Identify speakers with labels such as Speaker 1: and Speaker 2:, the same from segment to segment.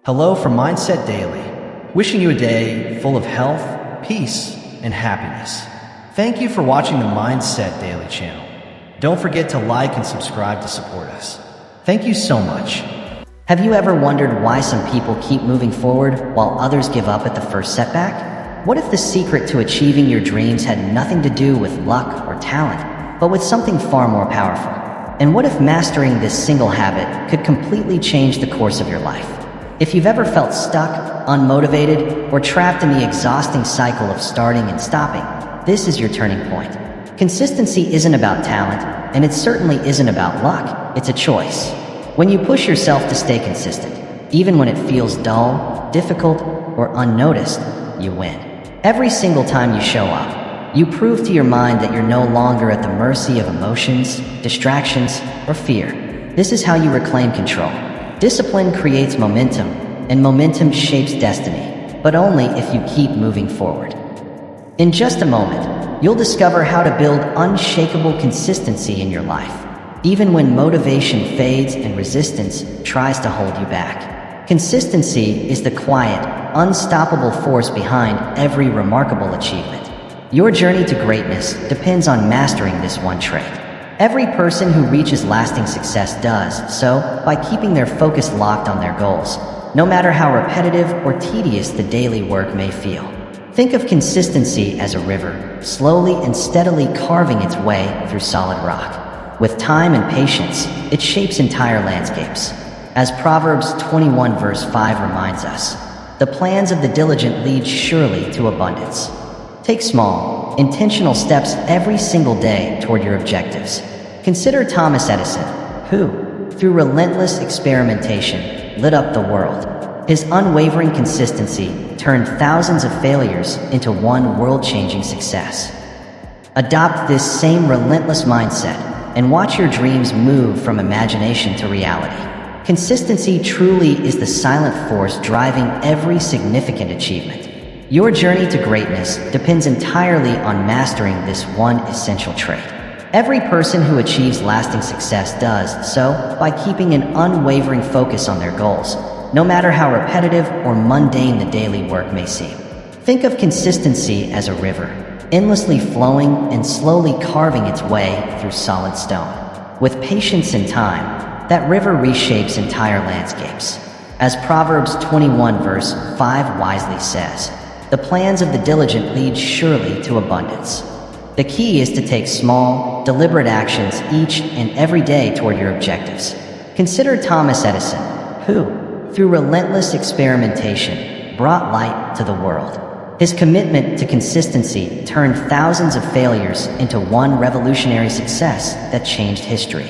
Speaker 1: Hello from Mindset Daily, wishing you a day full of health, peace, and happiness. Thank you for watching the Mindset Daily channel. Don't forget to like and subscribe to support us. Thank you so much.
Speaker 2: Have you ever wondered why some people keep moving forward while others give up at the first setback? What if the secret to achieving your dreams had nothing to do with luck or talent, but with something far more powerful? And what if mastering this single habit could completely change the course of your life? If you've ever felt stuck, unmotivated, or trapped in the exhausting cycle of starting and stopping, this is your turning point. Consistency isn't about talent, and it certainly isn't about luck. It's a choice. When you push yourself to stay consistent, even when it feels dull, difficult, or unnoticed, you win. Every single time you show up, you prove to your mind that you're no longer at the mercy of emotions, distractions, or fear. This is how you reclaim control. Discipline creates momentum, and momentum shapes destiny, but only if you keep moving forward. In just a moment, you'll discover how to build unshakable consistency in your life, even when motivation fades and resistance tries to hold you back. Consistency is the quiet, unstoppable force behind every remarkable achievement. Your journey to greatness depends on mastering this one trait. Every person who reaches lasting success does so by keeping their focus locked on their goals, no matter how repetitive or tedious the daily work may feel. Think of consistency as a river, slowly and steadily carving its way through solid rock. With time and patience, it shapes entire landscapes. As Proverbs 21 verse 5 reminds us, the plans of the diligent lead surely to abundance. Take small, intentional steps every single day toward your objectives. Consider Thomas Edison, who, through relentless experimentation, lit up the world. His unwavering consistency turned thousands of failures into one world-changing success. Adopt this same relentless mindset and watch your dreams move from imagination to reality. Consistency truly is the silent force driving every significant achievement. Your journey to greatness depends entirely on mastering this one essential trait. Every person who achieves lasting success does so by keeping an unwavering focus on their goals, no matter how repetitive or mundane the daily work may seem. Think of consistency as a river, endlessly flowing and slowly carving its way through solid stone. With patience and time, that river reshapes entire landscapes. As Proverbs 21 verse 5 wisely says, the plans of the diligent lead surely to abundance. The key is to take small, deliberate actions each and every day toward your objectives. Consider Thomas Edison, who, through relentless experimentation, brought light to the world. His commitment to consistency turned thousands of failures into one revolutionary success that changed history.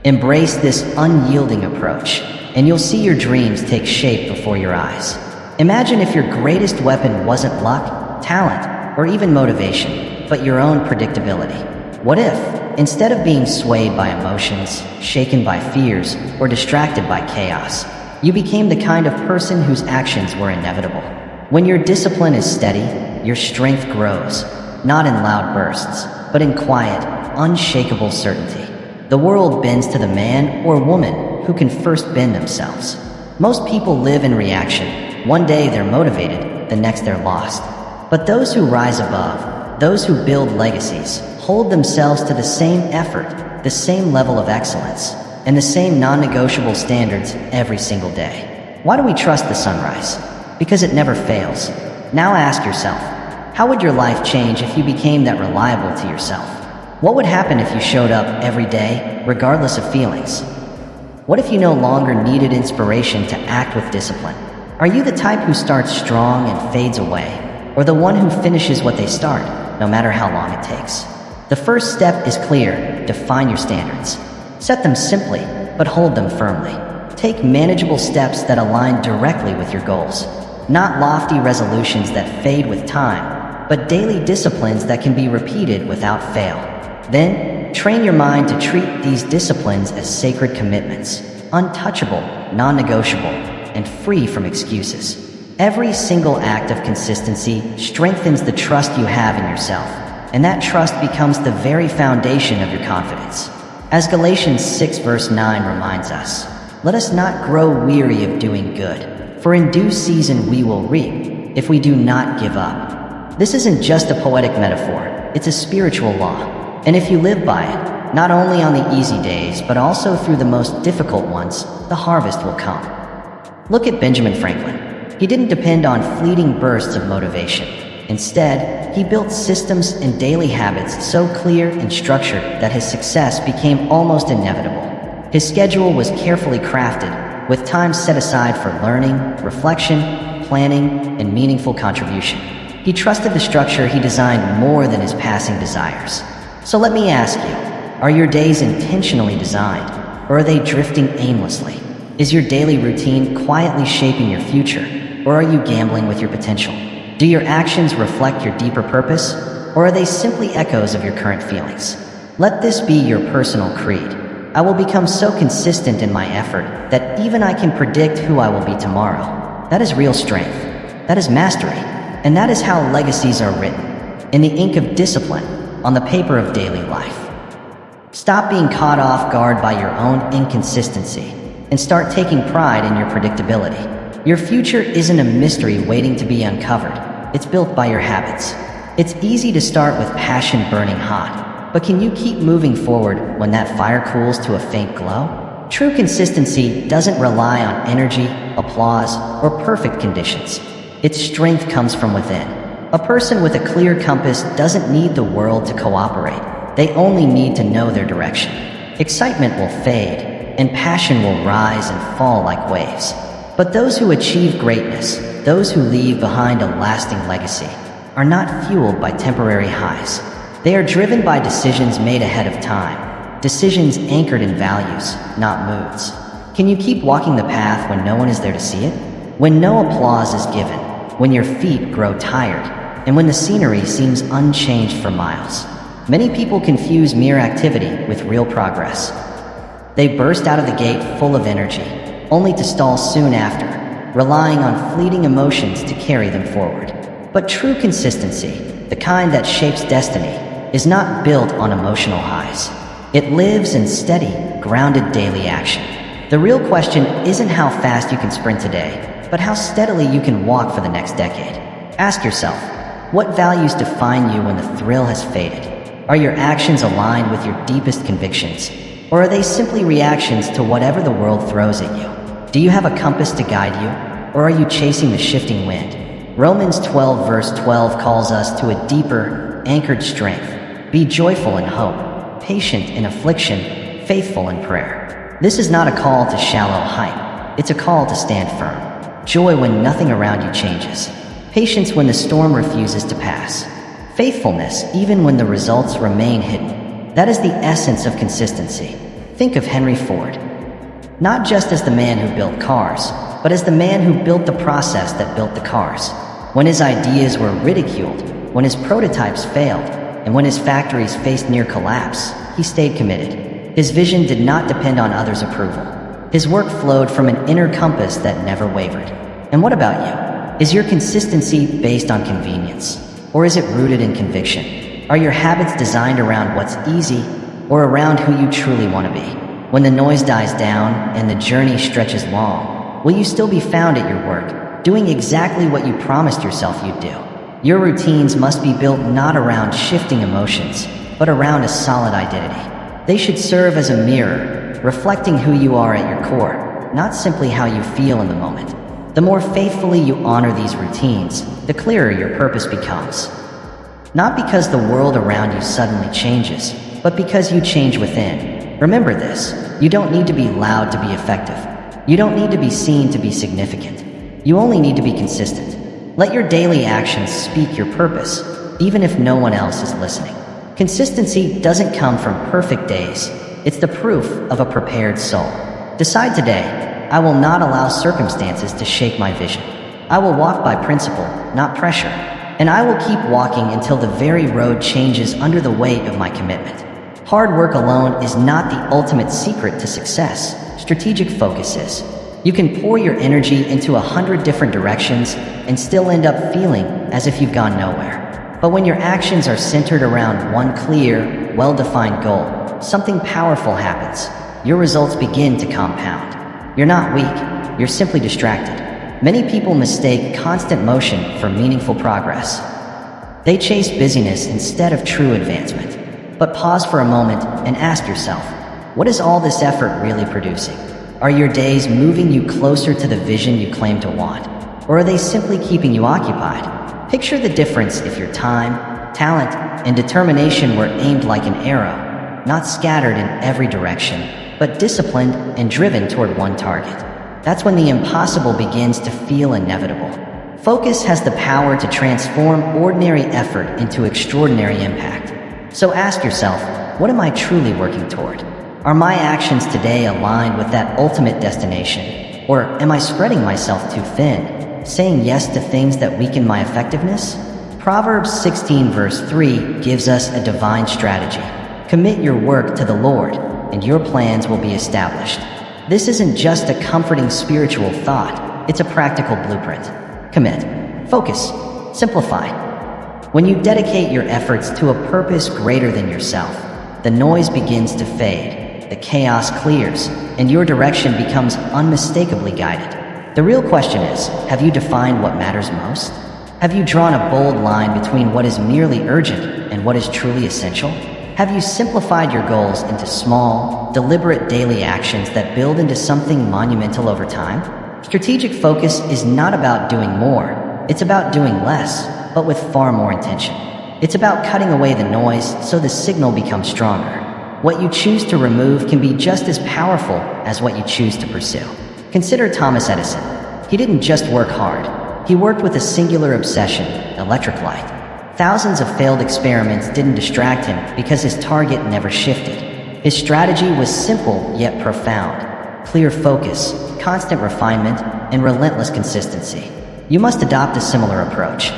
Speaker 2: Embrace this unyielding approach, and you'll see your dreams take shape before your eyes. Imagine if your greatest weapon wasn't luck, talent, or even motivation, but your own predictability. What if, instead of being swayed by emotions, shaken by fears, or distracted by chaos, you became the kind of person whose actions were inevitable? When your discipline is steady, your strength grows, not in loud bursts, but in quiet, unshakable certainty. The world bends to the man or woman who can first bend themselves. Most people live in reaction. One day they're motivated, the next they're lost. But those who rise above, those who build legacies, hold themselves to the same effort, the same level of excellence, and the same non-negotiable standards every single day. Why do we trust the sunrise? Because it never fails. Now ask yourself, how would your life change if you became that reliable to yourself? What would happen if you showed up every day, regardless of feelings? What if you no longer needed inspiration to act with discipline? Are you the type who starts strong and fades away, or the one who finishes what they start, no matter how long it takes? The first step is clear: define your standards. Set them simply, but hold them firmly. Take manageable steps that align directly with your goals. Not lofty resolutions that fade with time, but daily disciplines that can be repeated without fail. Then, train your mind to treat these disciplines as sacred commitments, untouchable, non-negotiable, and free from excuses. Every single act of consistency strengthens the trust you have in yourself, and that trust becomes the very foundation of your confidence. As Galatians 6 verse 9 reminds us, Let us not grow weary of doing good, for in due season we will reap, if we do not give up. This isn't just a poetic metaphor, it's a spiritual law. And if you live by it, not only on the easy days, but also through the most difficult ones, the harvest will come. Look at Benjamin Franklin. He didn't depend on fleeting bursts of motivation. Instead, he built systems and daily habits so clear and structured that his success became almost inevitable. His schedule was carefully crafted, with time set aside for learning, reflection, planning, and meaningful contribution. He trusted the structure he designed more than his passing desires. So let me ask you, are your days intentionally designed, or are they drifting aimlessly? Is your daily routine quietly shaping your future, or are you gambling with your potential? Do your actions reflect your deeper purpose, or are they simply echoes of your current feelings? Let this be your personal creed. I will become so consistent in my effort that even I can predict who I will be tomorrow. That is real strength. That is mastery. And that is how legacies are written, in the ink of discipline, on the paper of daily life. Stop being caught off guard by your own inconsistency, and start taking pride in your predictability. Your future isn't a mystery waiting to be uncovered. It's built by your habits. It's easy to start with passion burning hot, but can you keep moving forward when that fire cools to a faint glow? True consistency doesn't rely on energy, applause, or perfect conditions. Its strength comes from within. A person with a clear compass doesn't need the world to cooperate. They only need to know their direction. Excitement will fade, and passion will rise and fall like waves. But those who achieve greatness, those who leave behind a lasting legacy, are not fueled by temporary highs. They are driven by decisions made ahead of time, decisions anchored in values, not moods. Can you keep walking the path when no one is there to see it? When no applause is given, when your feet grow tired, and when the scenery seems unchanged for miles. Many people confuse mere activity with real progress. They burst out of the gate full of energy, only to stall soon after, relying on fleeting emotions to carry them forward. But true consistency, the kind that shapes destiny, is not built on emotional highs. It lives in steady, grounded daily action. The real question isn't how fast you can sprint today, but how steadily you can walk for the next decade. Ask yourself, what values define you when the thrill has faded? Are your actions aligned with your deepest convictions? Or are they simply reactions to whatever the world throws at you? Do you have a compass to guide you, or are you chasing the shifting wind? Romans 12 verse 12 calls us to a deeper, anchored strength. Be joyful in hope, patient in affliction, faithful in prayer. This is not a call to shallow hype. It's a call to stand firm. Joy when nothing around you changes. Patience when the storm refuses to pass. Faithfulness even when the results remain hidden. That is the essence of consistency. Think of Henry Ford. Not just as the man who built cars, but as the man who built the process that built the cars. When his ideas were ridiculed, when his prototypes failed, and when his factories faced near collapse, he stayed committed. His vision did not depend on others' approval. His work flowed from an inner compass that never wavered. And what about you? Is your consistency based on convenience? Or is it rooted in conviction? Are your habits designed around what's easy, or around who you truly want to be? When the noise dies down and the journey stretches long, will you still be found at your work, doing exactly what you promised yourself you'd do? Your routines must be built not around shifting emotions, but around a solid identity. They should serve as a mirror, reflecting who you are at your core, not simply how you feel in the moment. The more faithfully you honor these routines, the clearer your purpose becomes. Not because the world around you suddenly changes, but because you change within. Remember this, you don't need to be loud to be effective. You don't need to be seen to be significant. You only need to be consistent. Let your daily actions speak your purpose, even if no one else is listening. Consistency doesn't come from perfect days. It's the proof of a prepared soul. Decide today, I will not allow circumstances to shake my vision. I will walk by principle, not pressure. And I will keep walking until the very road changes under the weight of my commitment. Hard work alone is not the ultimate secret to success. Strategic focus is. You can pour your energy into 100 different directions and still end up feeling as if you've gone nowhere. But when your actions are centered around one clear, well-defined goal, something powerful happens. Your results begin to compound. You're not weak, you're simply distracted. Many people mistake constant motion for meaningful progress. They chase busyness instead of true advancement. But pause for a moment and ask yourself, what is all this effort really producing? Are your days moving you closer to the vision you claim to want? Or are they simply keeping you occupied? Picture the difference if your time, talent, and determination were aimed like an arrow, not scattered in every direction, but disciplined and driven toward one target. That's when the impossible begins to feel inevitable. Focus has the power to transform ordinary effort into extraordinary impact. So ask yourself, what am I truly working toward? Are my actions today aligned with that ultimate destination? Or am I spreading myself too thin, saying yes to things that weaken my effectiveness? Proverbs 16 verse 3 gives us a divine strategy. Commit your work to the Lord, and your plans will be established. This isn't just a comforting spiritual thought, it's a practical blueprint. Commit, focus, simplify. When you dedicate your efforts to a purpose greater than yourself, the noise begins to fade, the chaos clears, and your direction becomes unmistakably guided. The real question is, have you defined what matters most? Have you drawn a bold line between what is merely urgent and what is truly essential? Have you simplified your goals into small, deliberate daily actions that build into something monumental over time? Strategic focus is not about doing more, it's about doing less, but with far more intention. It's about cutting away the noise so the signal becomes stronger. What you choose to remove can be just as powerful as what you choose to pursue. Consider Thomas Edison. He didn't just work hard, he worked with a singular obsession, electric light. Thousands of failed experiments didn't distract him because his target never shifted. His strategy was simple yet profound. Clear focus, constant refinement, and relentless consistency. You must adopt a similar approach.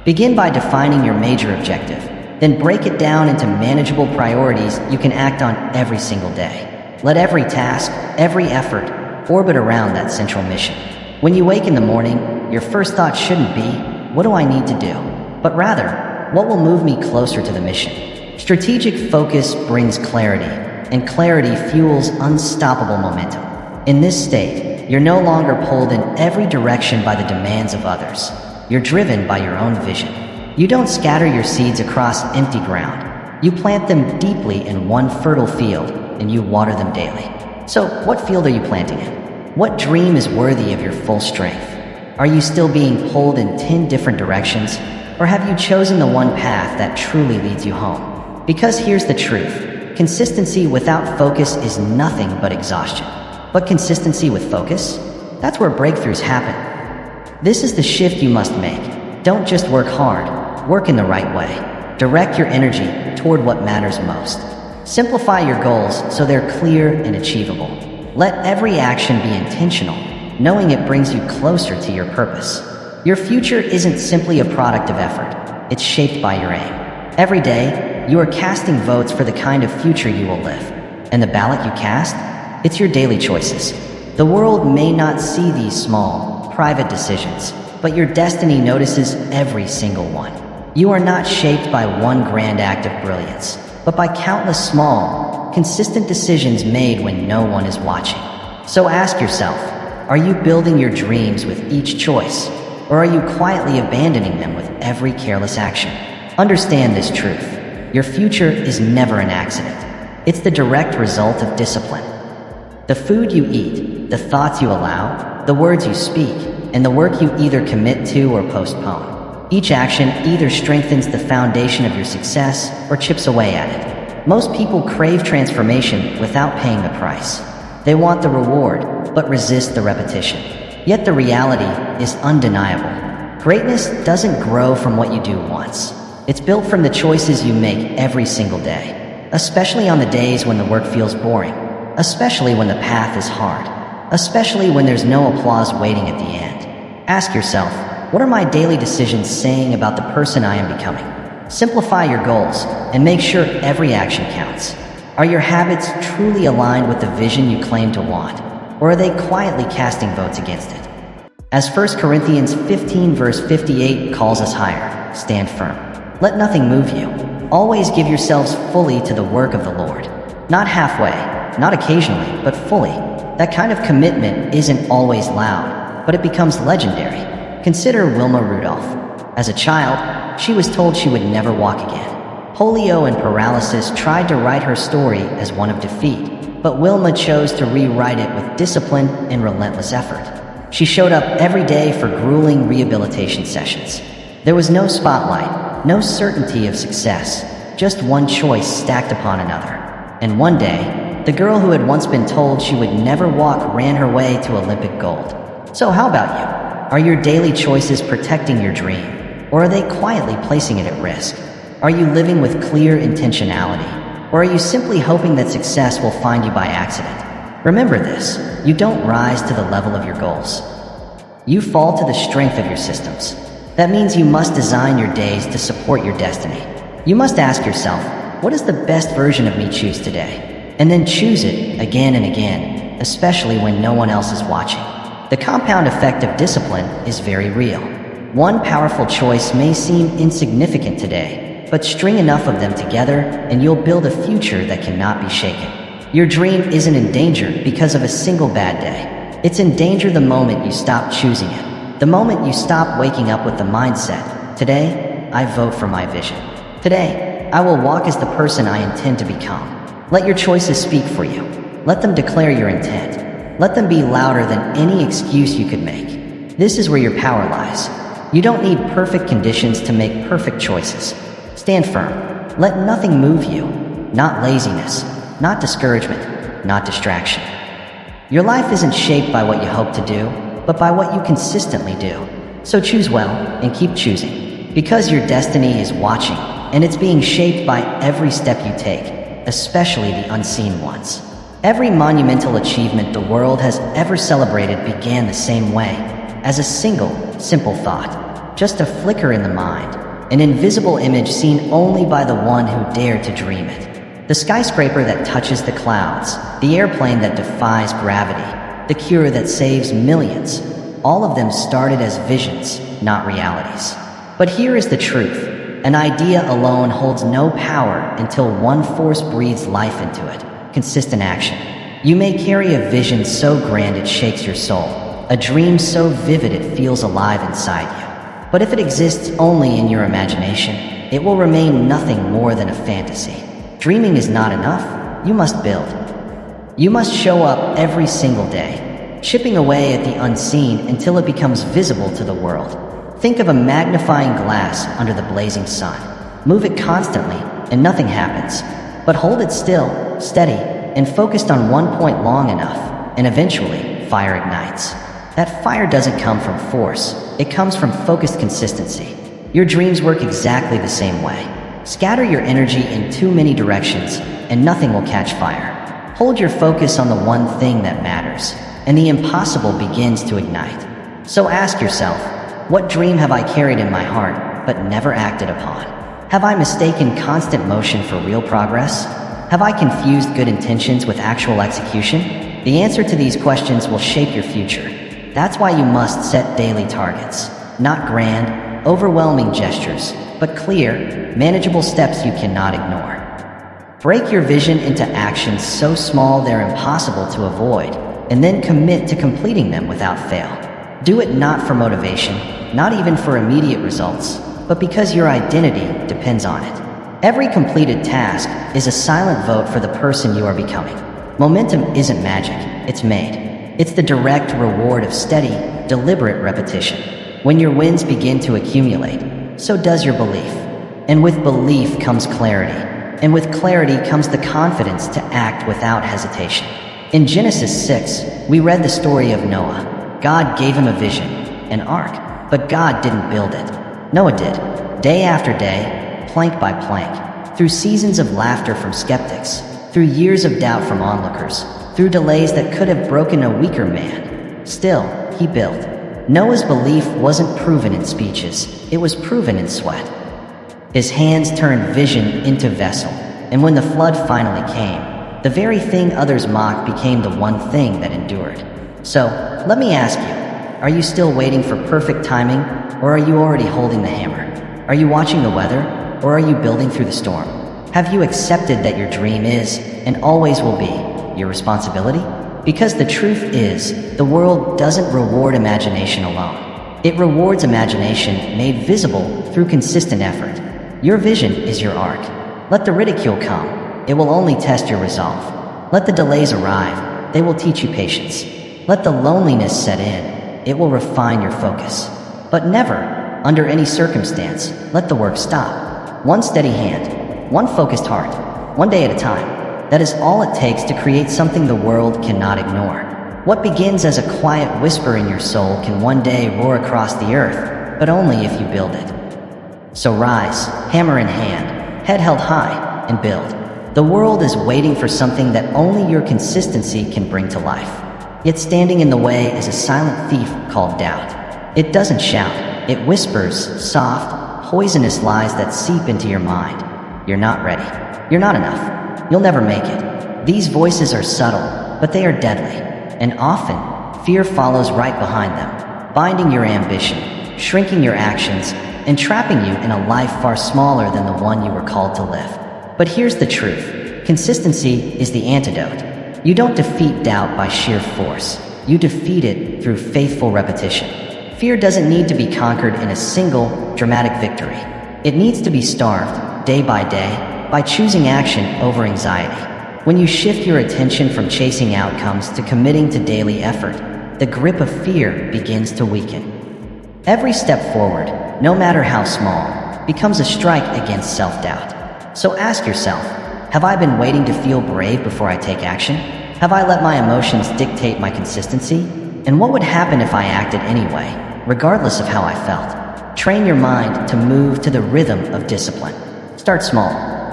Speaker 2: Begin by defining your major objective, then break it down into manageable priorities you can act on every single day. Let every task, every effort, orbit around that central mission. When you wake in the morning, your first thought shouldn't be, what do I need to do? But rather, what will move me closer to the mission? Strategic focus brings clarity, and clarity fuels unstoppable momentum. In this state, you're no longer pulled in every direction by the demands of others. You're driven by your own vision. You don't scatter your seeds across empty ground. You plant them deeply in one fertile field, and you water them daily. So, what field are you planting in? What dream is worthy of your full strength? Are you still being pulled in 10 different directions? Or have you chosen the one path that truly leads you home? Because here's the truth. Consistency without focus is nothing but exhaustion. But consistency with focus? That's where breakthroughs happen. This is the shift you must make. Don't just work hard, work in the right way. Direct your energy toward what matters most. Simplify your goals so they're clear and achievable. Let every action be intentional, knowing it brings you closer to your purpose. Your future isn't simply a product of effort, it's shaped by your aim. Every day, you are casting votes for the kind of future you will live. And the ballot you cast? It's your daily choices. The world may not see these small, private decisions, but your destiny notices every single one. You are not shaped by one grand act of brilliance, but by countless small, consistent decisions made when no one is watching. So ask yourself, are you building your dreams with each choice? Or are you quietly abandoning them with every careless action? Understand this truth. Your future is never an accident. It's the direct result of discipline. The food you eat, the thoughts you allow, the words you speak, and the work you either commit to or postpone. Each action either strengthens the foundation of your success or chips away at it. Most people crave transformation without paying the price. They want the reward, but resist the repetition. Yet the reality is undeniable. Greatness doesn't grow from what you do once. It's built from the choices you make every single day, especially on the days when the work feels boring, especially when the path is hard, especially when there's no applause waiting at the end. Ask yourself, what are my daily decisions saying about the person I am becoming? Simplify your goals and make sure every action counts. Are your habits truly aligned with the vision you claim to want? Or are they quietly casting votes against it? As 1 Corinthians 15 verse 58 calls us higher, stand firm. Let nothing move you. Always give yourselves fully to the work of the Lord. Not halfway, not occasionally, but fully. That kind of commitment isn't always loud, but it becomes legendary. Consider Wilma Rudolph. As a child, she was told she would never walk again. Polio and paralysis tried to write her story as one of defeat, but Wilma chose to rewrite it with discipline and relentless effort. She showed up every day for grueling rehabilitation sessions. There was no spotlight, no certainty of success, just one choice stacked upon another. And one day, the girl who had once been told she would never walk ran her way to Olympic gold. So how about you? Are your daily choices protecting your dream, or are they quietly placing it at risk? Are you living with clear intentionality, or are you simply hoping that success will find you by accident? Remember this, you don't rise to the level of your goals. You fall to the strength of your systems. That means you must design your days to support your destiny. You must ask yourself, what is the best version of me choose today? And then choose it again and again, especially when no one else is watching. The compound effect of discipline is very real. One powerful choice may seem insignificant today, but string enough of them together and you'll build a future that cannot be shaken. Your dream isn't in danger because of a single bad day. It's in danger the moment you stop choosing it. The moment you stop waking up with the mindset, today, I vote for my vision. Today, I will walk as the person I intend to become. Let your choices speak for you. Let them declare your intent. Let them be louder than any excuse you could make. This is where your power lies. You don't need perfect conditions to make perfect choices. Stand firm. Let nothing move you. Not laziness, not discouragement, not distraction. Your life isn't shaped by what you hope to do, but by what you consistently do. So choose well and keep choosing. Because your destiny is watching, and it's being shaped by every step you take, especially the unseen ones. Every monumental achievement the world has ever celebrated began the same way, as a single, simple thought. Just a flicker in the mind. An invisible image seen only by the one who dared to dream it. The skyscraper that touches the clouds, the airplane that defies gravity, the cure that saves millions, all of them started as visions, not realities. But here is the truth. An idea alone holds no power until one force breathes life into it. Consistent action. You may carry a vision so grand it shakes your soul, a dream so vivid it feels alive inside you. But if it exists only in your imagination, it will remain nothing more than a fantasy. Dreaming is not enough. You must build. You must show up every single day, chipping away at the unseen until it becomes visible to the world. Think of a magnifying glass under the blazing sun. Move it constantly, and nothing happens. But hold it still, steady, and focused on one point long enough, and eventually, fire ignites. That fire doesn't come from force, it comes from focused consistency. Your dreams work exactly the same way. Scatter your energy in too many directions, and nothing will catch fire. Hold your focus on the one thing that matters, and the impossible begins to ignite. So ask yourself, what dream have I carried in my heart, but never acted upon? Have I mistaken constant motion for real progress? Have I confused good intentions with actual execution? The answer to these questions will shape your future. That's why you must set daily targets. Not grand, overwhelming gestures, but clear, manageable steps you cannot ignore. Break your vision into actions so small they're impossible to avoid, and then commit to completing them without fail. Do it not for motivation, not even for immediate results, but because your identity depends on it. Every completed task is a silent vote for the person you are becoming. Momentum isn't magic, it's made. It's the direct reward of steady, deliberate repetition. When your wins begin to accumulate, so does your belief. And with belief comes clarity. And with clarity comes the confidence to act without hesitation. In Genesis 6, we read the story of Noah. God gave him a vision, an ark, but God didn't build it. Noah did, day after day, plank by plank, through seasons of laughter from skeptics, through years of doubt from onlookers, through delays that could have broken a weaker man. Still, he built. Noah's belief wasn't proven in speeches, it was proven in sweat. His hands turned vision into vessel, and when the flood finally came, the very thing others mocked became the one thing that endured. So, let me ask you, are you still waiting for perfect timing, or are you already holding the hammer? Are you watching the weather, or are you building through the storm? Have you accepted that your dream is, and always will be, your responsibility? Because the truth is, the world doesn't reward imagination alone. It rewards imagination made visible through consistent effort. Your vision is your arc. Let the ridicule come. It will only test your resolve. Let the delays arrive. They will teach you patience. Let the loneliness set in. It will refine your focus. But never, under any circumstance, let the work stop. One steady hand, one focused heart, one day at a time. That is all it takes to create something the world cannot ignore. What begins as a quiet whisper in your soul can one day roar across the earth, but only if you build it. So rise, hammer in hand, head held high, and build. The world is waiting for something that only your consistency can bring to life. Yet standing in the way is a silent thief called doubt. It doesn't shout, it whispers soft, poisonous lies that seep into your mind. You're not ready. You're not enough. You'll never make it. These voices are subtle, but they are deadly. And often, fear follows right behind them, binding your ambition, shrinking your actions, and trapping you in a life far smaller than the one you were called to live. But here's the truth. Consistency is the antidote. You don't defeat doubt by sheer force. You defeat it through faithful repetition. Fear doesn't need to be conquered in a single, dramatic victory. It needs to be starved, day by choosing action over anxiety. When you shift your attention from chasing outcomes to committing to daily effort, the grip of fear begins to weaken. Every step forward, no matter how small, becomes a strike against self-doubt. So ask yourself, have I been waiting to feel brave before I take action? Have I let my emotions dictate my consistency? And what would happen if I acted anyway, regardless of how I felt? Train your mind to move to the rhythm of discipline. Start small.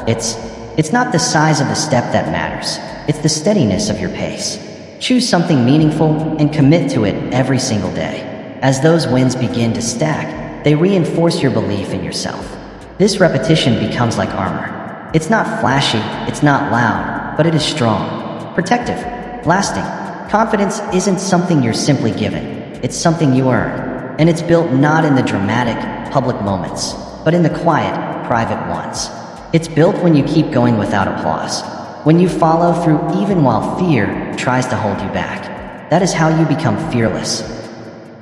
Speaker 2: It's not the size of the step that matters. It's the steadiness of your pace. Choose something meaningful and commit to it every single day. As those wins begin to stack, they reinforce your belief in yourself. This repetition becomes like armor. It's not flashy, it's not loud, but it is strong, protective, lasting. Confidence isn't something you're simply given. It's something you earn. And it's built not in the dramatic, public moments, but in the quiet, private ones. It's built when you keep going without applause, when you follow through even while fear tries to hold you back. That is how you become fearless.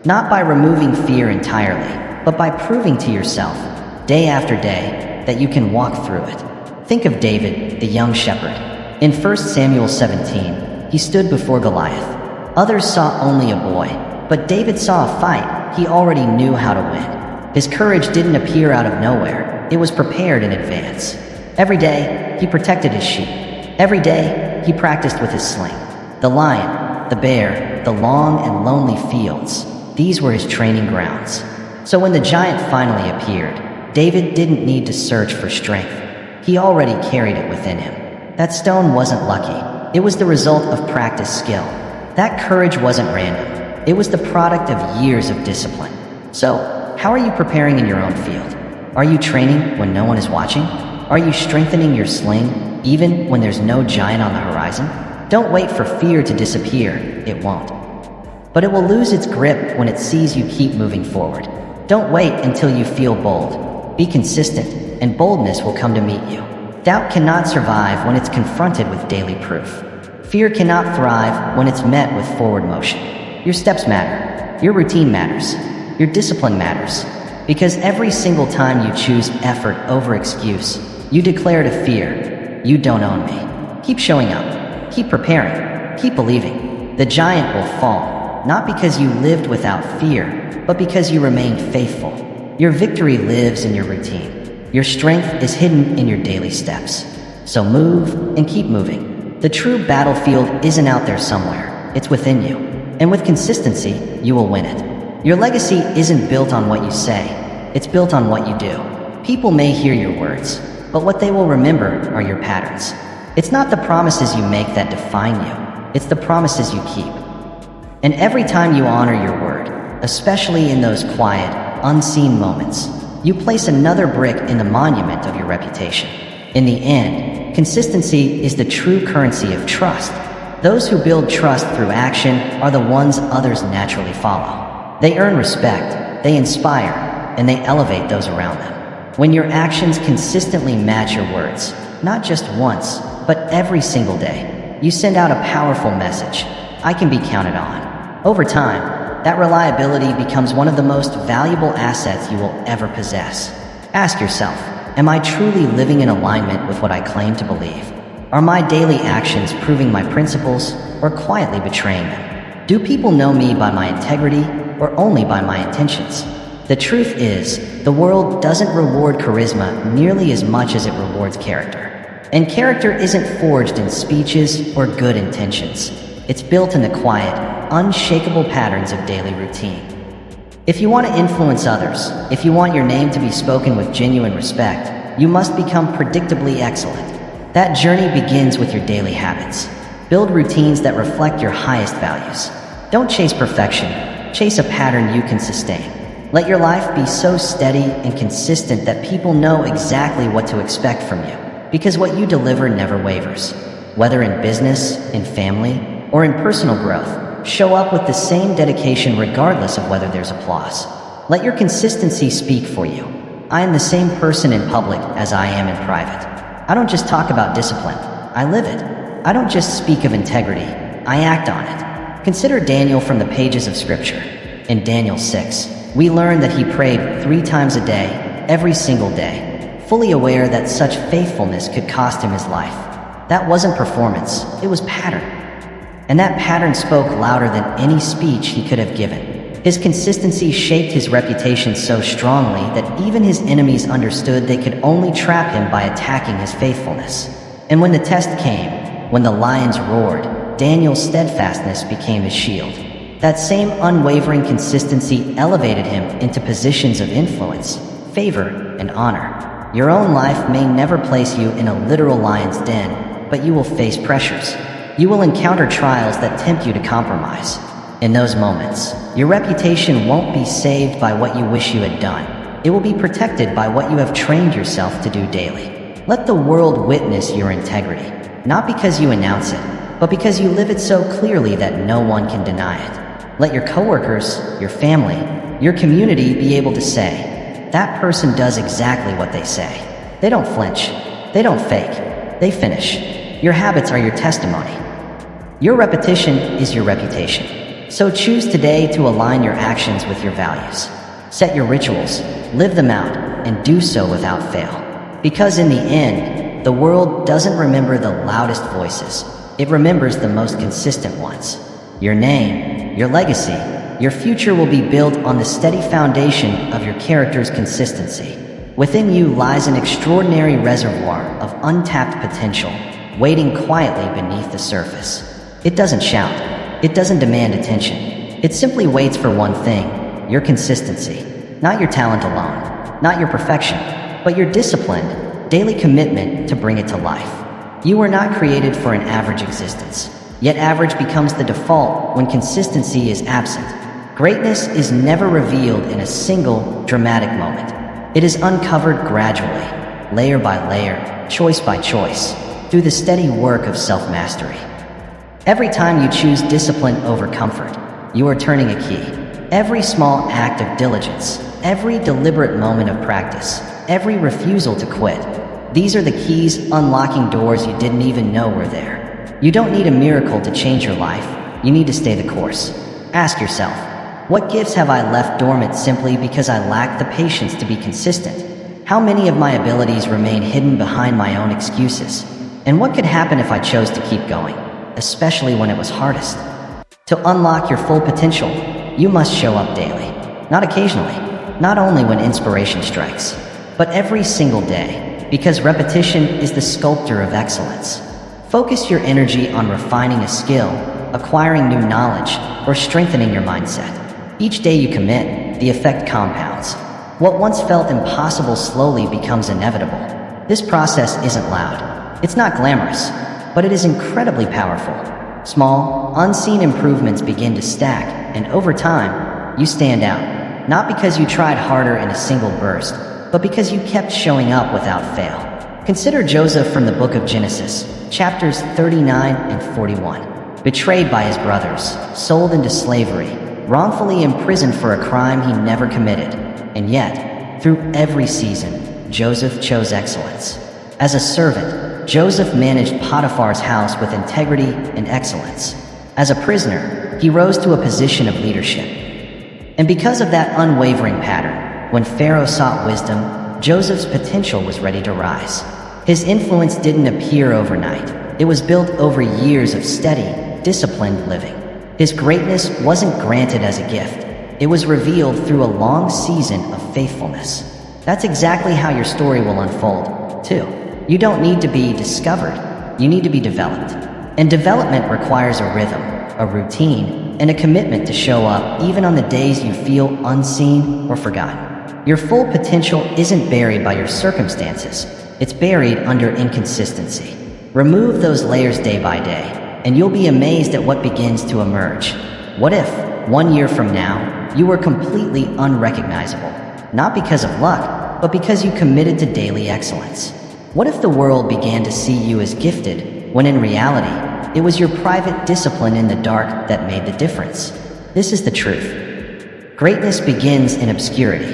Speaker 2: Not by removing fear entirely, but by proving to yourself, day after day, that you can walk through it. Think of David, the young shepherd. In 1 Samuel 17, he stood before Goliath. Others saw only a boy, but David saw a fight he already knew how to win. His courage didn't appear out of nowhere, it was prepared in advance. Every day, he protected his sheep. Every day, he practiced with his sling. The lion, the bear, the long and lonely fields, these were his training grounds. So when the giant finally appeared, David didn't need to search for strength. He already carried it within him. That stone wasn't lucky. It was the result of practiced skill. That courage wasn't random. It was the product of years of discipline. So, how are you preparing in your own field? Are you training when no one is watching? Are you strengthening your sling, even when there's no giant on the horizon? Don't wait for fear to disappear. It won't. But it will lose its grip when it sees you keep moving forward. Don't wait until you feel bold. Be consistent, and boldness will come to meet you. Doubt cannot survive when it's confronted with daily proof. Fear cannot thrive when it's met with forward motion. Your steps matter. Your routine matters. Your discipline matters. Because every single time you choose effort over excuse, you declare to fear, you don't own me. Keep showing up. Keep preparing. Keep believing. The giant will fall. Not because you lived without fear, but because you remained faithful. Your victory lives in your routine. Your strength is hidden in your daily steps. So move and keep moving. The true battlefield isn't out there somewhere. It's within you. And with consistency, you will win it. Your legacy isn't built on what you say. It's built on what you do. People may hear your words, but what they will remember are your patterns. It's not the promises you make that define you. It's the promises you keep. And every time you honor your word, especially in those quiet, unseen moments, you place another brick in the monument of your reputation. In the end, consistency is the true currency of trust. Those who build trust through action are the ones others naturally follow. They earn respect, they inspire, and they elevate those around them. When your actions consistently match your words, not just once, but every single day, you send out a powerful message. I can be counted on. Over time, that reliability becomes one of the most valuable assets you will ever possess. Ask yourself, am I truly living in alignment with what I claim to believe? Are my daily actions proving my principles or quietly betraying them? Do people know me by my integrity or only by my intentions? The truth is, the world doesn't reward charisma nearly as much as it rewards character. And character isn't forged in speeches or good intentions. It's built in the quiet, unshakable patterns of daily routine. If you want to influence others, if you want your name to be spoken with genuine respect, you must become predictably excellent. That journey begins with your daily habits. Build routines that reflect your highest values. Don't chase perfection, chase a pattern you can sustain. Let your life be so steady and consistent that people know exactly what to expect from you, because what you deliver never wavers. Whether in business, in family, or in personal growth, show up with the same dedication regardless of whether there's applause. Let your consistency speak for you. I am the same person in public as I am in private. I don't just talk about discipline, I live it. I don't just speak of integrity, I act on it. Consider Daniel from the pages of Scripture. In Daniel 6, we learn that he prayed 3 times a day, every single day, fully aware that such faithfulness could cost him his life. That wasn't performance, it was pattern. And that pattern spoke louder than any speech he could have given. His consistency shaped his reputation so strongly that even his enemies understood they could only trap him by attacking his faithfulness. And when the test came, when the lions roared, Daniel's steadfastness became his shield. That same unwavering consistency elevated him into positions of influence, favor, and honor. Your own life may never place you in a literal lion's den, but you will face pressures. You will encounter trials that tempt you to compromise. In those moments, your reputation won't be saved by what you wish you had done. It will be protected by what you have trained yourself to do daily. Let the world witness your integrity, not because you announce it, but because you live it so clearly that no one can deny it. Let your coworkers, your family, your community be able to say, that person does exactly what they say. They don't flinch. They don't fake. They finish. Your habits are your testimony. Your repetition is your reputation. So choose today to align your actions with your values. Set your rituals, live them out, and do so without fail. Because in the end, the world doesn't remember the loudest voices. It remembers the most consistent ones. Your name, your legacy, your future will be built on the steady foundation of your character's consistency. Within you lies an extraordinary reservoir of untapped potential, waiting quietly beneath the surface. It doesn't shout. It doesn't demand attention. It simply waits for one thing, your consistency. Not your talent alone, not your perfection, but your disciplined, daily commitment to bring it to life. You were not created for an average existence, yet average becomes the default when consistency is absent. Greatness is never revealed in a single, dramatic moment. It is uncovered gradually, layer by layer, choice by choice, through the steady work of self-mastery. Every time you choose discipline over comfort, you are turning a key. Every small act of diligence, every deliberate moment of practice, every refusal to quit, these are the keys unlocking doors you didn't even know were there. You don't need a miracle to change your life. You need to stay the course. Ask yourself, what gifts have I left dormant simply because I lacked the patience to be consistent? How many of my abilities remain hidden behind my own excuses? And what could happen if I chose to keep going, especially when it was hardest? To unlock your full potential, you must show up daily, not occasionally, not only when inspiration strikes, but every single day, because repetition is the sculptor of excellence. Focus your energy on refining a skill, acquiring new knowledge, or strengthening your mindset. Each day you commit, the effect compounds. What once felt impossible slowly becomes inevitable. This process isn't loud. It's not glamorous, but it is incredibly powerful. Small, unseen improvements begin to stack, and over time, you stand out. Not because you tried harder in a single burst, but because you kept showing up without fail. Consider Joseph from the book of Genesis, chapters 39 and 41. Betrayed by his brothers, sold into slavery, wrongfully imprisoned for a crime he never committed. And yet, through every season, Joseph chose excellence. As a servant, Joseph managed Potiphar's house with integrity and excellence. As a prisoner, he rose to a position of leadership. And because of that unwavering pattern, when Pharaoh sought wisdom, Joseph's potential was ready to rise. His influence didn't appear overnight. It was built over years of steady, disciplined living. His greatness wasn't granted as a gift. It was revealed through a long season of faithfulness. That's exactly how your story will unfold, too. You don't need to be discovered. You need to be developed. And development requires a rhythm, a routine, and a commitment to show up even on the days you feel unseen or forgotten. Your full potential isn't buried by your circumstances. It's buried under inconsistency. Remove those layers day by day, and you'll be amazed at what begins to emerge. What if, 1 year from now, you were completely unrecognizable? Not because of luck, but because you committed to daily excellence. What if the world began to see you as gifted, when in reality, it was your private discipline in the dark that made the difference? This is the truth. Greatness begins in obscurity.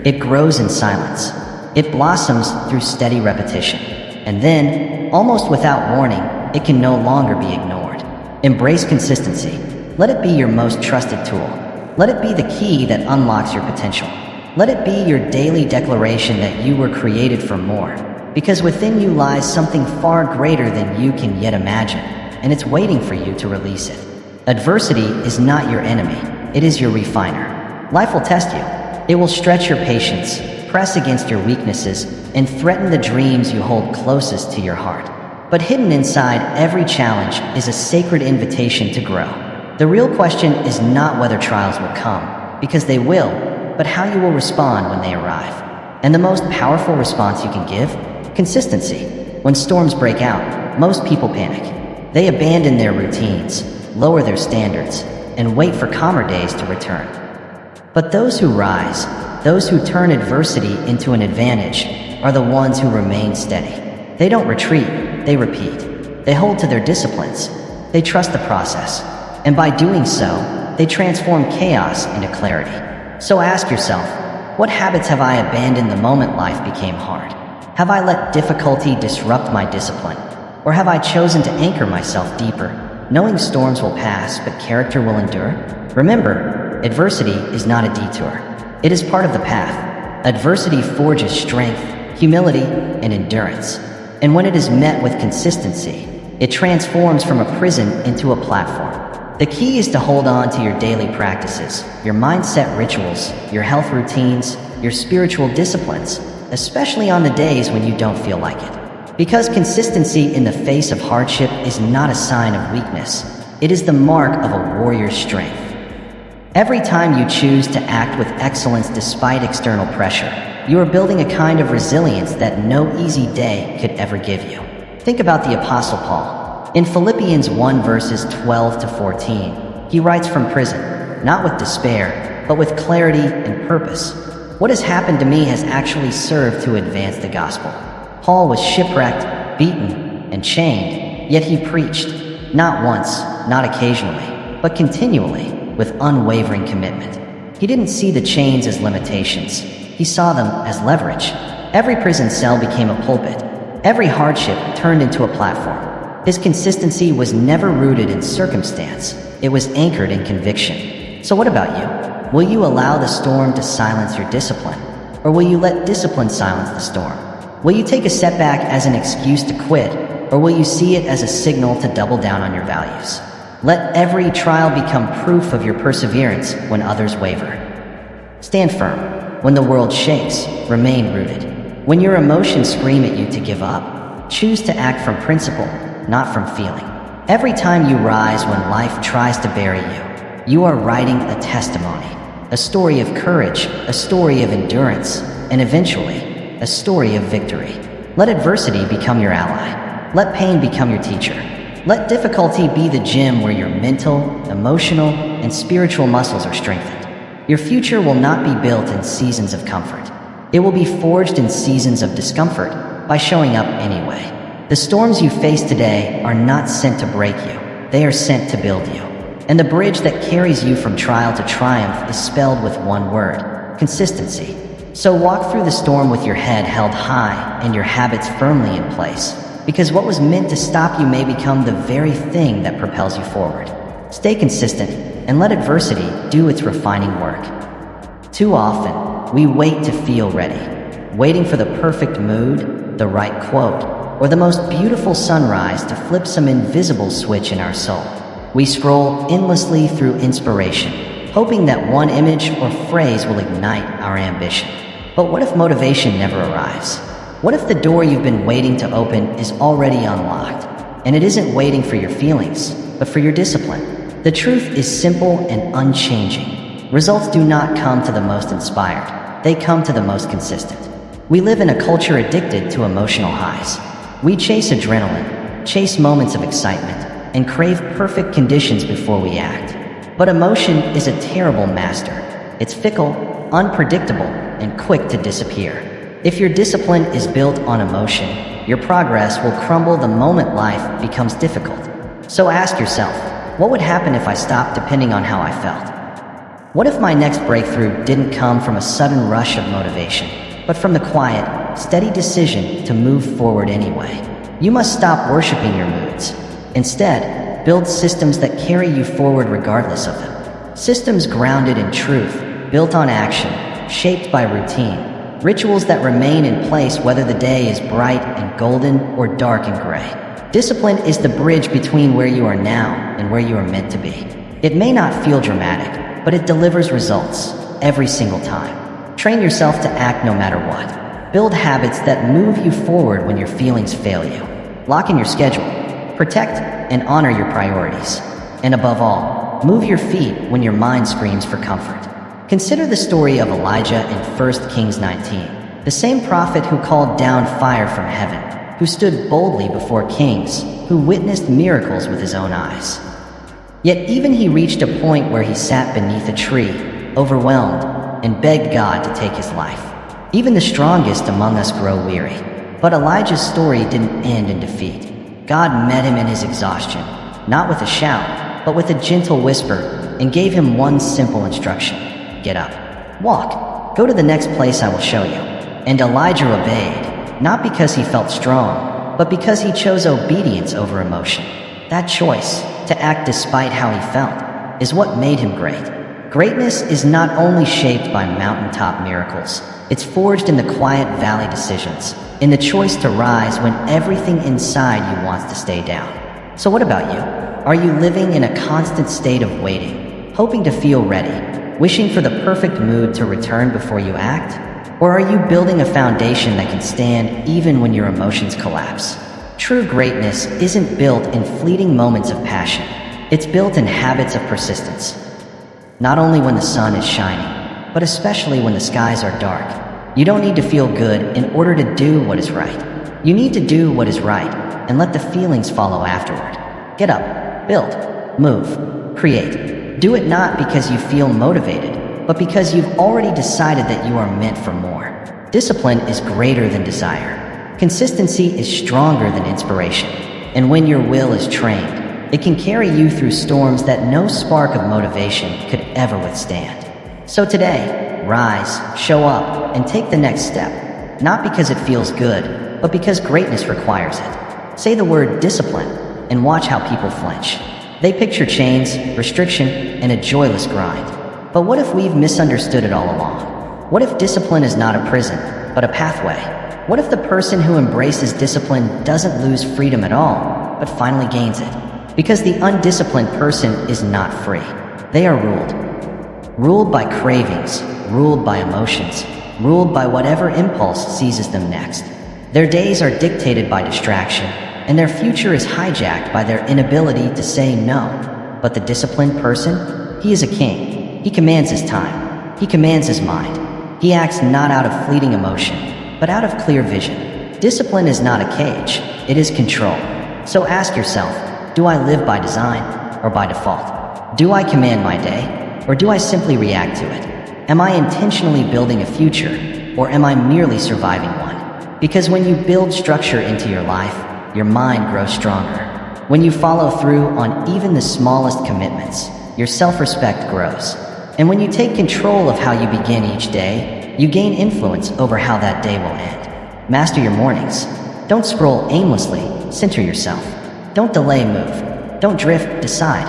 Speaker 2: It grows in silence. It blossoms through steady repetition. And then, almost without warning, it can no longer be ignored. Embrace consistency. Let it be your most trusted tool. Let it be the key that unlocks your potential. Let it be your daily declaration that you were created for more. Because within you lies something far greater than you can yet imagine, and it's waiting for you to release it. Adversity is not your enemy. It is your refiner. Life will test you. It will stretch your patience, press against your weaknesses, and threaten the dreams you hold closest to your heart. But hidden inside every challenge is a sacred invitation to grow. The real question is not whether trials will come, because they will, but how you will respond when they arrive. And the most powerful response you can give? Consistency. When storms break out, most people panic. They abandon their routines, lower their standards, and wait for calmer days to return. But those who rise, those who turn adversity into an advantage, are the ones who remain steady. They don't retreat, they repeat. They hold to their disciplines. They trust the process. And by doing so, they transform chaos into clarity. So ask yourself, what habits have I abandoned the moment life became hard? Have I let difficulty disrupt my discipline? Or have I chosen to anchor myself deeper, knowing storms will pass but character will endure? Remember, adversity is not a detour. It is part of the path. Adversity forges strength, humility, and endurance. And when it is met with consistency, it transforms from a prison into a platform. The key is to hold on to your daily practices, your mindset rituals, your health routines, your spiritual disciplines, especially on the days when you don't feel like it. Because consistency in the face of hardship is not a sign of weakness. It is the mark of a warrior's strength. Every time you choose to act with excellence despite external pressure, you are building a kind of resilience that no easy day could ever give you. Think about the Apostle Paul. In Philippians 1 verses 12 to 14, he writes from prison, not with despair, but with clarity and purpose. What has happened to me has actually served to advance the gospel. Paul was shipwrecked, beaten, and chained, yet he preached, not once, not occasionally, but continually, with unwavering commitment. He didn't see the chains as limitations. He saw them as leverage. Every prison cell became a pulpit. Every hardship turned into a platform. His consistency was never rooted in circumstance. It was anchored in conviction. So what about you? Will you allow the storm to silence your discipline? Or will you let discipline silence the storm? Will you take a setback as an excuse to quit? Or will you see it as a signal to double down on your values? Let every trial become proof of your perseverance when others waver. Stand firm. When the world shakes, remain rooted. When your emotions scream at you to give up, choose to act from principle, not from feeling. Every time you rise when life tries to bury you, you are writing a testimony, a story of courage, a story of endurance, and eventually, a story of victory. Let adversity become your ally. Let pain become your teacher. Let difficulty be the gym where your mental, emotional, and spiritual muscles are strengthened. Your future will not be built in seasons of comfort. It will be forged in seasons of discomfort by showing up anyway. The storms you face today are not sent to break you. They are sent to build you. And the bridge that carries you from trial to triumph is spelled with one word: consistency. So walk through the storm with your head held high and your habits firmly in place, because what was meant to stop you may become the very thing that propels you forward. Stay consistent and let adversity do its refining work. Too often, we wait to feel ready, waiting for the perfect mood, the right quote, or the most beautiful sunrise to flip some invisible switch in our soul. We scroll endlessly through inspiration, hoping that one image or phrase will ignite our ambition. But what if motivation never arrives? What if the door you've been waiting to open is already unlocked, and it isn't waiting for your feelings, but for your discipline? The truth is simple and unchanging. Results do not come to the most inspired. They come to the most consistent. We live in a culture addicted to emotional highs. We chase adrenaline, chase moments of excitement, and crave perfect conditions before we act. But emotion is a terrible master. It's fickle, unpredictable, and quick to disappear. If your discipline is built on emotion, your progress will crumble the moment life becomes difficult. So ask yourself, what would happen if I stopped depending on how I felt? What if my next breakthrough didn't come from a sudden rush of motivation, but from the quiet, steady decision to move forward anyway? You must stop worshiping your moods. Instead, build systems that carry you forward regardless of them. Systems grounded in truth, built on action, shaped by routine. Rituals that remain in place whether the day is bright and golden or dark and gray. Discipline is the bridge between where you are now and where you are meant to be. It may not feel dramatic, but it delivers results every single time. Train yourself to act no matter what. Build habits that move you forward when your feelings fail you. Lock in your schedule. Protect and honor your priorities. And above all, move your feet when your mind screams for comfort. Consider the story of Elijah in 1 Kings 19, the same prophet who called down fire from heaven, who stood boldly before kings, who witnessed miracles with his own eyes. Yet even he reached a point where he sat beneath a tree, overwhelmed, and begged God to take his life. Even the strongest among us grow weary. But Elijah's story didn't end in defeat. God met him in his exhaustion, not with a shout, but with a gentle whisper, and gave him one simple instruction. Get up. Walk. Go to the next place I will show you. And Elijah obeyed, not because he felt strong, but because he chose obedience over emotion. That choice, to act despite how he felt, is what made him great. Greatness is not only shaped by mountaintop miracles, it's forged in the quiet valley decisions, in the choice to rise when everything inside you wants to stay down. So what about you? Are you living in a constant state of waiting, hoping to feel ready, wishing for the perfect mood to return before you act? Or are you building a foundation that can stand even when your emotions collapse? True greatness isn't built in fleeting moments of passion. It's built in habits of persistence. Not only when the sun is shining, but especially when the skies are dark. You don't need to feel good in order to do what is right. You need to do what is right and let the feelings follow afterward. Get up, build, move, create. Do it not because you feel motivated, but because you've already decided that you are meant for more. Discipline is greater than desire. Consistency is stronger than inspiration. And when your will is trained, it can carry you through storms that no spark of motivation could ever withstand. So today, rise, show up, and take the next step. Not because it feels good, but because greatness requires it. Say the word discipline, and watch how people flinch. They picture chains, restriction, and a joyless grind. But what if we've misunderstood it all along? What if discipline is not a prison, but a pathway? What if the person who embraces discipline doesn't lose freedom at all, but finally gains it? Because the undisciplined person is not free. They are ruled. Ruled by cravings, ruled by emotions, ruled by whatever impulse seizes them next. Their days are dictated by distraction, and their future is hijacked by their inability to say no. But the disciplined person, he is a king. He commands his time. He commands his mind. He acts not out of fleeting emotion, but out of clear vision. Discipline is not a cage, it is control. So ask yourself, do I live by design or by default? Do I command my day, or do I simply react to it? Am I intentionally building a future, or am I merely surviving one? Because when you build structure into your life, your mind grows stronger. When you follow through on even the smallest commitments, your self-respect grows. And when you take control of how you begin each day, you gain influence over how that day will end. Master your mornings. Don't scroll aimlessly, center yourself. Don't delay, move. Don't drift, decide.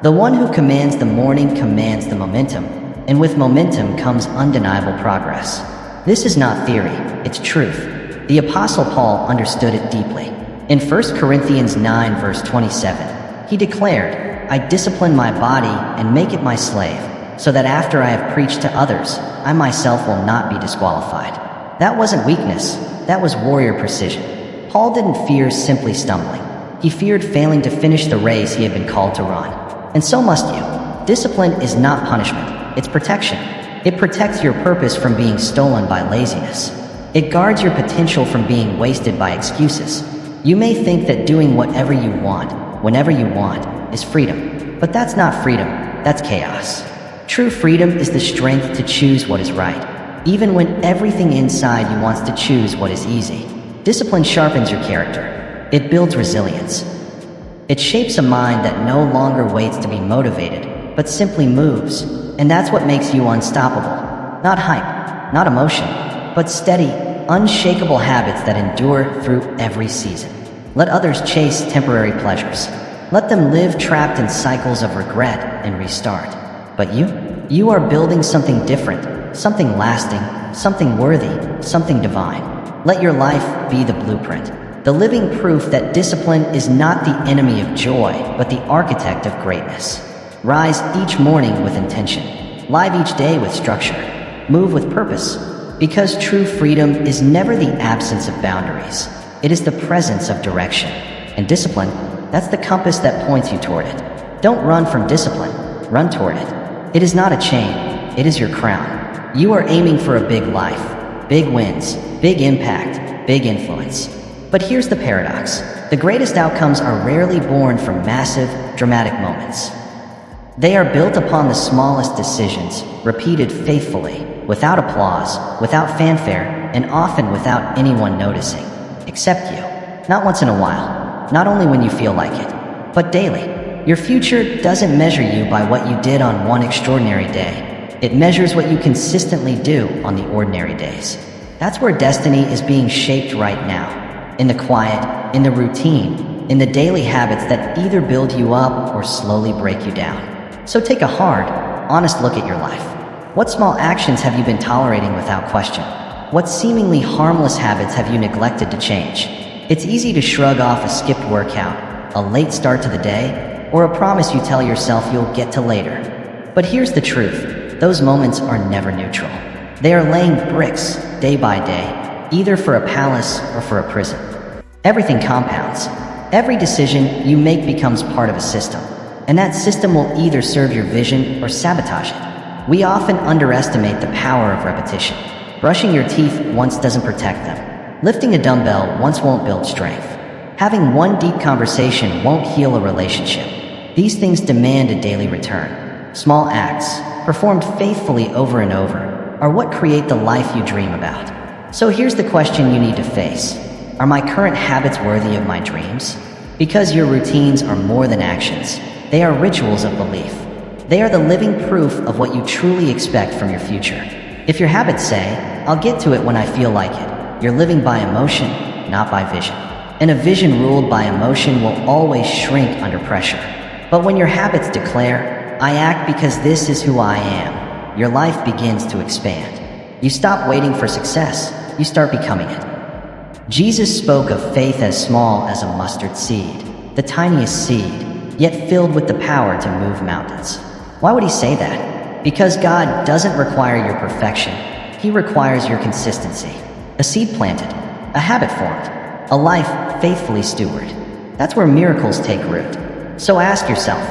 Speaker 2: The one who commands the morning commands the momentum, and with momentum comes undeniable progress. This is not theory, it's truth. The Apostle Paul understood it deeply. In 1 Corinthians 9 verse 27, he declared, "I discipline my body and make it my slave, so that after I have preached to others, I myself will not be disqualified." That wasn't weakness, that was warrior precision. Paul didn't fear simply stumbling. He feared failing to finish the race he had been called to run. And so must you. Discipline is not punishment, it's protection. It protects your purpose from being stolen by laziness. It guards your potential from being wasted by excuses. You may think that doing whatever you want, whenever you want, is freedom. But that's not freedom, that's chaos. True freedom is the strength to choose what is right, even when everything inside you wants to choose what is easy. Discipline sharpens your character. It builds resilience. It shapes a mind that no longer waits to be motivated, but simply moves. And that's what makes you unstoppable. Not hype, not emotion, but steady, unshakable habits that endure through every season. Let others chase temporary pleasures. Let them live trapped in cycles of regret and restart. But you are building something different, something lasting, something worthy, something divine. Let your life be the blueprint, the living proof that discipline is not the enemy of joy, but the architect of greatness. Rise each morning with intention. Live each day with structure. Move with purpose. Because true freedom is never the absence of boundaries. It is the presence of direction. And discipline, that's the compass that points you toward it. Don't run from discipline. Run toward it. It is not a chain. It is your crown. You are aiming for a big life. Big wins. Big impact. Big influence. But here's the paradox. The greatest outcomes are rarely born from massive, dramatic moments. They are built upon the smallest decisions, repeated faithfully, without applause, without fanfare, and often without anyone noticing. Except you. Not once in a while. Not only when you feel like it, but daily. Your future doesn't measure you by what you did on one extraordinary day. It measures what you consistently do on the ordinary days. That's where destiny is being shaped right now. In the quiet, in the routine, in the daily habits that either build you up or slowly break you down. So take a hard, honest look at your life. What small actions have you been tolerating without question? What seemingly harmless habits have you neglected to change? It's easy to shrug off a skipped workout, a late start to the day, or a promise you tell yourself you'll get to later. But here's the truth. Those moments are never neutral. They are laying bricks, day by day, either for a palace or for a prison. Everything compounds. Every decision you make becomes part of a system. And that system will either serve your vision or sabotage it. We often underestimate the power of repetition. Brushing your teeth once doesn't protect them. Lifting a dumbbell once won't build strength. Having one deep conversation won't heal a relationship. These things demand a daily return. Small acts, performed faithfully over and over, are what create the life you dream about. So here's the question you need to face. Are my current habits worthy of my dreams? Because your routines are more than actions. They are rituals of belief. They are the living proof of what you truly expect from your future. If your habits say, "I'll get to it when I feel like it," you're living by emotion, not by vision. And a vision ruled by emotion will always shrink under pressure. But when your habits declare, "I act because this is who I am," your life begins to expand. You stop waiting for success, you start becoming it. Jesus spoke of faith as small as a mustard seed, the tiniest seed, yet filled with the power to move mountains. Why would he say that? Because God doesn't require your perfection, he requires your consistency. A seed planted, a habit formed, a life faithfully stewarded. That's where miracles take root. So ask yourself,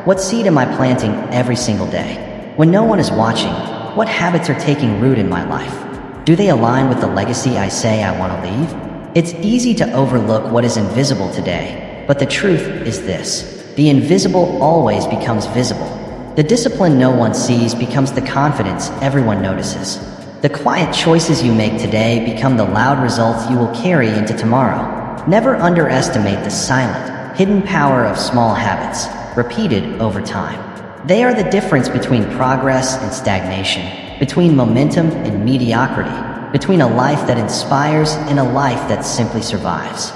Speaker 2: what seed am I planting every single day? When no one is watching, what habits are taking root in my life? Do they align with the legacy I say I want to leave? It's easy to overlook what is invisible today, but the truth is this. The invisible always becomes visible. The discipline no one sees becomes the confidence everyone notices. The quiet choices you make today become the loud results you will carry into tomorrow. Never underestimate the silent, hidden power of small habits, repeated over time. They are the difference between progress and stagnation, between momentum and mediocrity, between a life that inspires and a life that simply survives.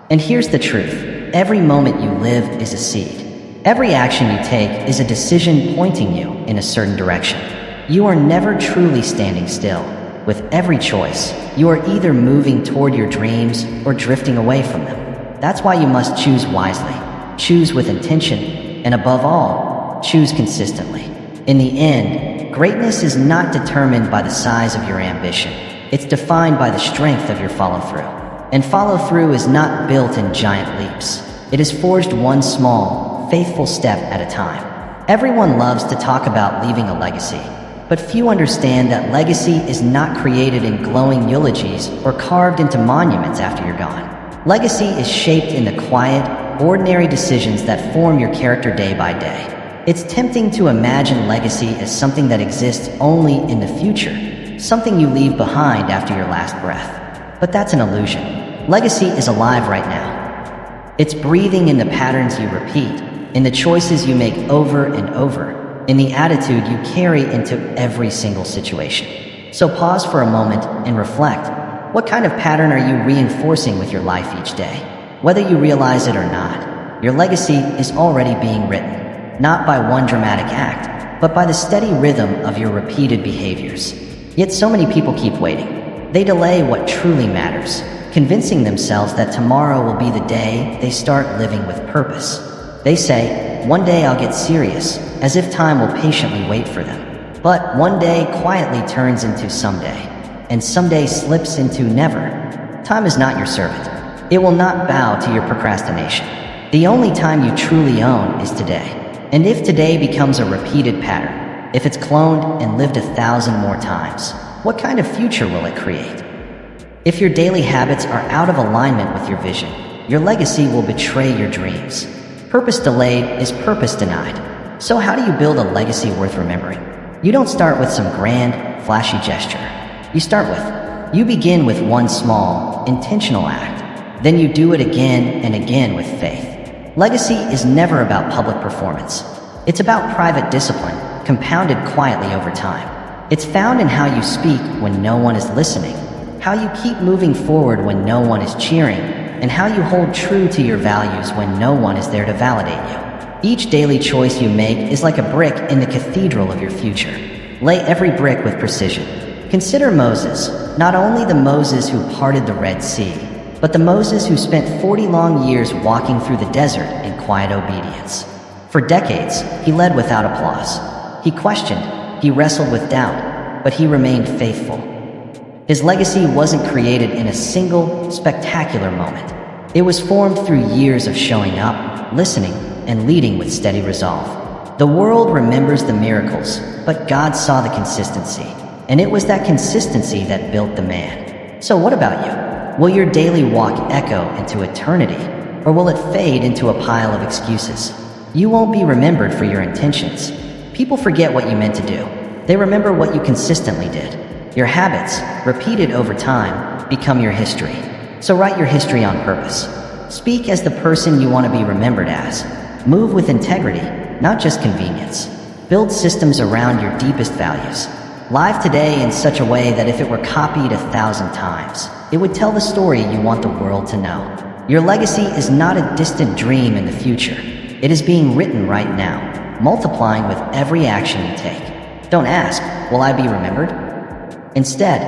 Speaker 2: And here's the truth. Every moment you live is a seed. Every action you take is a decision pointing you in a certain direction. You are never truly standing still. With every choice, you are either moving toward your dreams or drifting away from them. That's why you must choose wisely, choose with intention, and above all, choose consistently. In the end, greatness is not determined by the size of your ambition. It's defined by the strength of your follow-through. And follow-through is not built in giant leaps. It is forged one small, faithful step at a time. Everyone loves to talk about leaving a legacy, but few understand that legacy is not created in glowing eulogies or carved into monuments after you're gone. Legacy is shaped in the quiet, ordinary decisions that form your character day by day. It's tempting to imagine legacy as something that exists only in the future, something you leave behind after your last breath. But that's an illusion. Legacy is alive right now. It's breathing in the patterns you repeat, in the choices you make over and over, in the attitude you carry into every single situation. So pause for a moment and reflect. What kind of pattern are you reinforcing with your life each day? Whether you realize it or not, your legacy is already being written, not by one dramatic act, but by the steady rhythm of your repeated behaviors. Yet so many people keep waiting. They delay what truly matters, convincing themselves that tomorrow will be the day they start living with purpose. They say, one day I'll get serious, as if time will patiently wait for them. But one day quietly turns into someday, and someday slips into never. Time is not your servant. It will not bow to your procrastination. The only time you truly own is today. And if today becomes a repeated pattern, if it's cloned and lived 1,000 more times, what kind of future will it create? If your daily habits are out of alignment with your vision, your legacy will betray your dreams. Purpose delayed is purpose denied. So how do you build a legacy worth remembering? You don't start with some grand, flashy gesture. You begin with one small, intentional act. Then you do it again and again with faith. Legacy is never about public performance. It's about private discipline, compounded quietly over time. It's found in how you speak when no one is listening, how you keep moving forward when no one is cheering, and how you hold true to your values when no one is there to validate you. Each daily choice you make is like a brick in the cathedral of your future. Lay every brick with precision. Consider Moses, not only the Moses who parted the Red Sea, but the Moses who spent 40 long years walking through the desert in quiet obedience. For decades, he led without applause. He questioned, he wrestled with doubt, but he remained faithful. His legacy wasn't created in a single, spectacular moment. It was formed through years of showing up, listening, and leading with steady resolve. The world remembers the miracles, but God saw the consistency, and it was that consistency that built the man. So what about you? Will your daily walk echo into eternity, or will it fade into a pile of excuses? You won't be remembered for your intentions. People forget what you meant to do. They remember what you consistently did. Your habits, repeated over time, become your history. So write your history on purpose. Speak as the person you want to be remembered as. Move with integrity, not just convenience. Build systems around your deepest values. Live today in such a way that if it were copied 1,000 times, it would tell the story you want the world to know. Your legacy is not a distant dream in the future. It is being written right now, multiplying with every action you take. Don't ask, will I be remembered? Instead,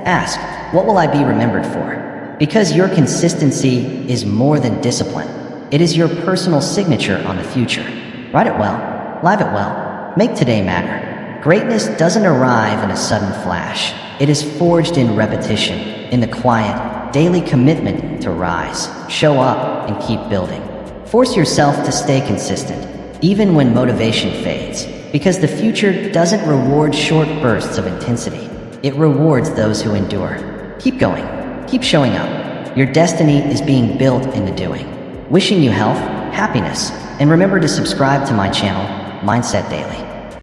Speaker 2: ask, what will I be remembered for? Because your consistency is more than discipline. It is your personal signature on the future. Write it well, live it well, make today matter. Greatness doesn't arrive in a sudden flash. It is forged in repetition, in the quiet, daily commitment to rise, show up, and keep building. Force yourself to stay consistent, even when motivation fades, because the future doesn't reward short bursts of intensity. It rewards those who endure. Keep going. Keep showing up. Your destiny is being built in the doing. Wishing you health, happiness, and remember to subscribe to my channel, Mindset Daily.